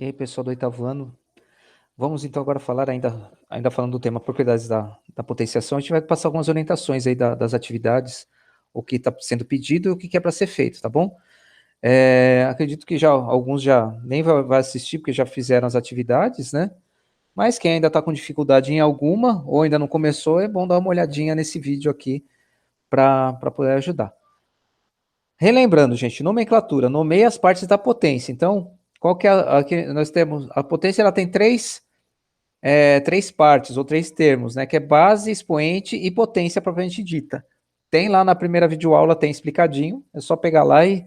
E aí, pessoal do oitavo ano, vamos então agora falar, ainda falando do tema propriedades da potenciação, a gente vai passar algumas orientações aí das atividades, o que está sendo pedido e o que é para ser feito, tá bom? Acredito que alguns já nem vai assistir, porque já fizeram as atividades, né? Mas quem ainda está com dificuldade em alguma, ou ainda não começou, é bom dar uma olhadinha nesse vídeo aqui para poder ajudar. Relembrando, gente, nomenclatura, nomeia as partes da potência. Então, qual que é aqui nós temos? A potência ela tem três partes ou três termos, né? Que é base, expoente e potência propriamente dita. Tem lá na primeira videoaula, tem explicadinho, é só pegar lá e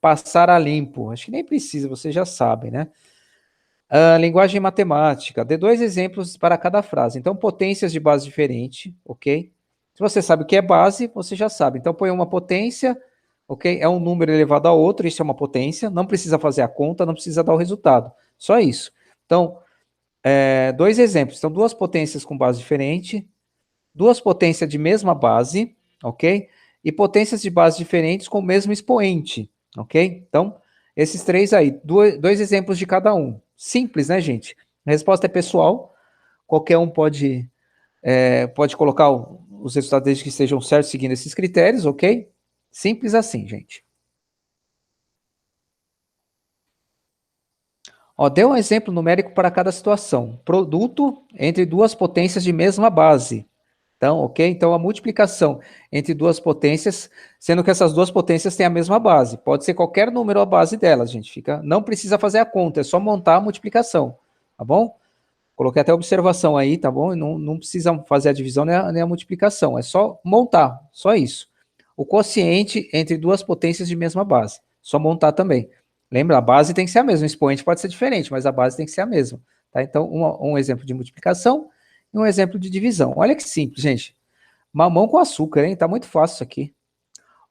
passar a limpo. Acho que nem precisa, vocês já sabem, né? Linguagem matemática, dê 2 exemplos para cada frase. Então, potências de base diferente, ok? Se você sabe o que é base, você já sabe. Então, põe uma potência, ok? É um número elevado a outro, isso é uma potência. Não precisa fazer a conta, não precisa dar o resultado. Só isso. Então, 2 exemplos. Então, duas potências com base diferente, duas potências de mesma base, ok? E potências de base diferentes com o mesmo expoente, ok? Então, esses três aí, dois exemplos de cada um. Simples, né, gente? A resposta é pessoal, qualquer um pode colocar os resultados desde que estejam certos seguindo esses critérios, ok? Simples assim, gente. Ó, dê um exemplo numérico para cada situação. Produto entre duas potências de mesma base. Então, ok? Então, a multiplicação entre duas potências, sendo que essas duas potências têm a mesma base. Pode ser qualquer número a base delas, gente. Não precisa fazer a conta, é só montar a multiplicação, tá bom? Coloquei até observação aí, tá bom? Não precisa fazer a divisão nem a multiplicação, é só montar, só isso. O quociente entre duas potências de mesma base, só montar também. Lembra, a base tem que ser a mesma, o expoente pode ser diferente, mas a base tem que ser a mesma. Tá? Então, um exemplo de multiplicação e um exemplo de divisão. Olha que simples, gente. Mamão com açúcar, hein? Tá muito fácil isso aqui.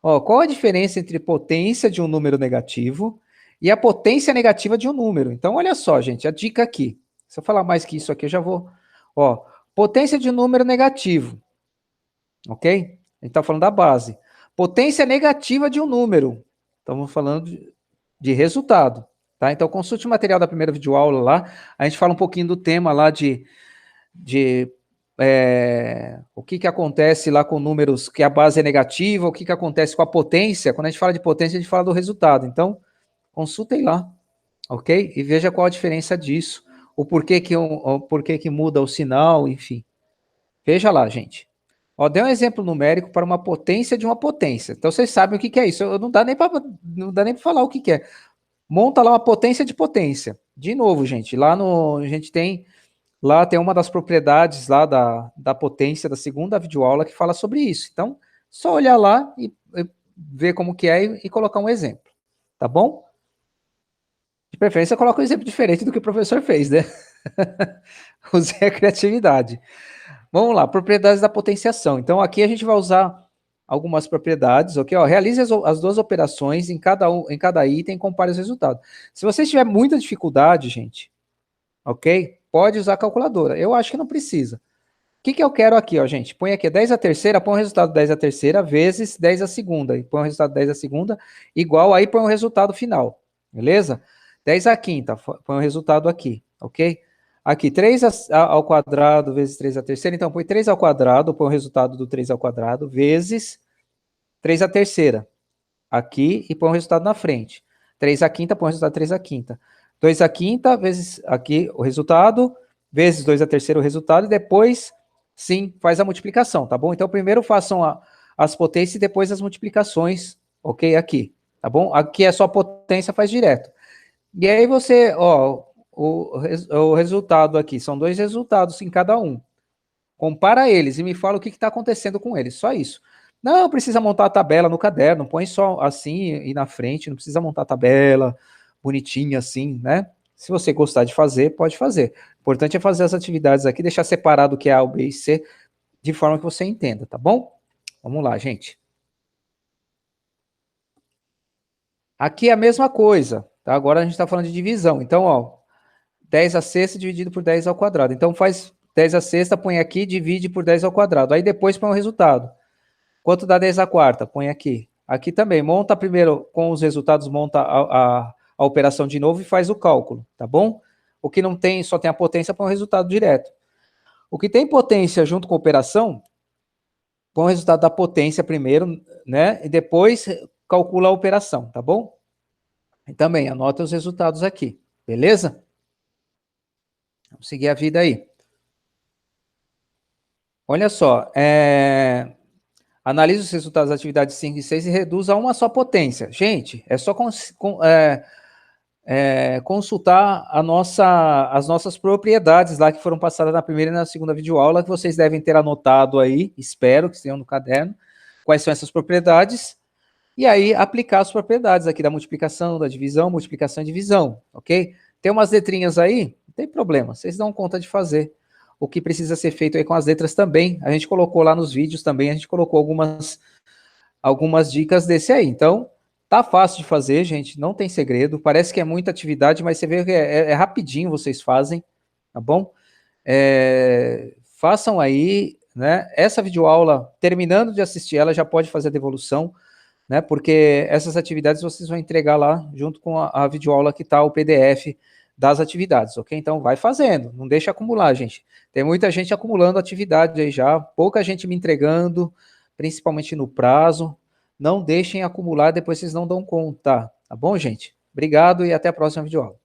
Ó, qual a diferença entre potência de um número negativo e a potência negativa de um número? Então, olha só, gente, a dica aqui. Se eu falar mais que isso aqui, eu já vou... Ó, potência de um número negativo, ok? A gente está falando da base. Potência negativa de um número. Estamos falando de resultado, tá? Então, consulte o material da primeira videoaula lá. A gente fala um pouquinho do tema lá o que acontece lá com números que a base é negativa, o que acontece com a potência. Quando a gente fala de potência, a gente fala do resultado. Então, consultem lá, ok? E veja qual a diferença disso, o porquê que muda o sinal, enfim. Veja lá, gente. Ó, dê um exemplo numérico para uma potência de uma potência. Então, vocês sabem o que é isso. Não dá nem para falar o que é. Monta lá uma potência de potência. De novo, gente, a gente tem... Lá tem uma das propriedades lá da potência da segunda videoaula que fala sobre isso. Então, só olhar lá e ver como que é e colocar um exemplo. Tá bom? De preferência, coloca um exemplo diferente do que o professor fez, né? Use a criatividade. Vamos lá, propriedades da potenciação. Então, aqui a gente vai usar algumas propriedades, ok? Ó, realize as duas operações em cada item e compare os resultados. Se você tiver muita dificuldade, gente, ok? Pode usar a calculadora. Eu acho que não precisa. O que eu quero aqui, ó, gente? Põe aqui 10 a terceira, põe o resultado 10 a terceira vezes 10 a segunda. E põe o resultado 10 a segunda igual, aí põe o resultado final. Beleza? 10 a quinta, põe o resultado aqui, ok? Aqui, 3 ao quadrado vezes 3 a terceira. Então, põe 3 ao quadrado, põe o resultado do 3 ao quadrado, vezes 3 a terceira. Aqui, e põe o resultado na frente. 3 a quinta, põe o resultado 3 a quinta. 2 a quinta, vezes aqui o resultado, vezes 2 a terceira o resultado, e depois, sim, faz a multiplicação, tá bom? Então, primeiro façam as potências e depois as multiplicações, ok? Aqui, tá bom? Aqui é só potência, faz direto. E aí você, ó, o resultado aqui, são 2 resultados em cada um. Compara eles e me fala o que está acontecendo com eles, só isso. Não precisa montar a tabela no caderno, põe só assim e na frente, não precisa montar a tabela bonitinha assim, né? Se você gostar de fazer, pode fazer. O importante é fazer as atividades aqui, deixar separado o que é A, o B e C, de forma que você entenda, tá bom? Vamos lá, gente. Aqui é a mesma coisa, tá? Agora a gente está falando de divisão. Então, ó, 10 a sexta dividido por 10 ao quadrado. Então, faz 10 a sexta, põe aqui, divide por 10 ao quadrado. Aí depois põe o resultado. Quanto dá 10 a quarta? Põe aqui. Aqui também, monta primeiro com os resultados, monta a a operação de novo e faz o cálculo, tá bom? O que não tem, só tem a potência para um resultado direto. O que tem potência junto com a operação, põe o resultado da potência primeiro, né? E depois calcula a operação, tá bom? E também anota os resultados aqui, beleza? Vamos seguir a vida aí. Olha só, analise os resultados das atividades 5 e 6 e reduz a uma só potência. Gente, é só consultar as nossas propriedades lá que foram passadas na primeira e na segunda videoaula, que vocês devem ter anotado aí, espero que tenham no caderno, quais são essas propriedades, e aí aplicar as propriedades aqui da multiplicação, da divisão, multiplicação e divisão, ok? Tem umas letrinhas aí, não tem problema, vocês dão conta de fazer. O que precisa ser feito aí com as letras também, a gente colocou lá nos vídeos também, a gente colocou algumas dicas desse aí. Então, tá fácil de fazer, gente, não tem segredo, parece que é muita atividade, mas você vê que é rapidinho vocês fazem, tá bom? Façam aí, né? Essa videoaula, terminando de assistir ela, já pode fazer a devolução, né? Porque essas atividades vocês vão entregar lá junto com a videoaula que tá o PDF das atividades, ok? Então vai fazendo, não deixa acumular, gente. Tem muita gente acumulando atividade aí já, pouca gente me entregando, principalmente no prazo. Não deixem acumular, depois vocês não dão conta, tá bom, gente? Obrigado e até a próxima videoaula.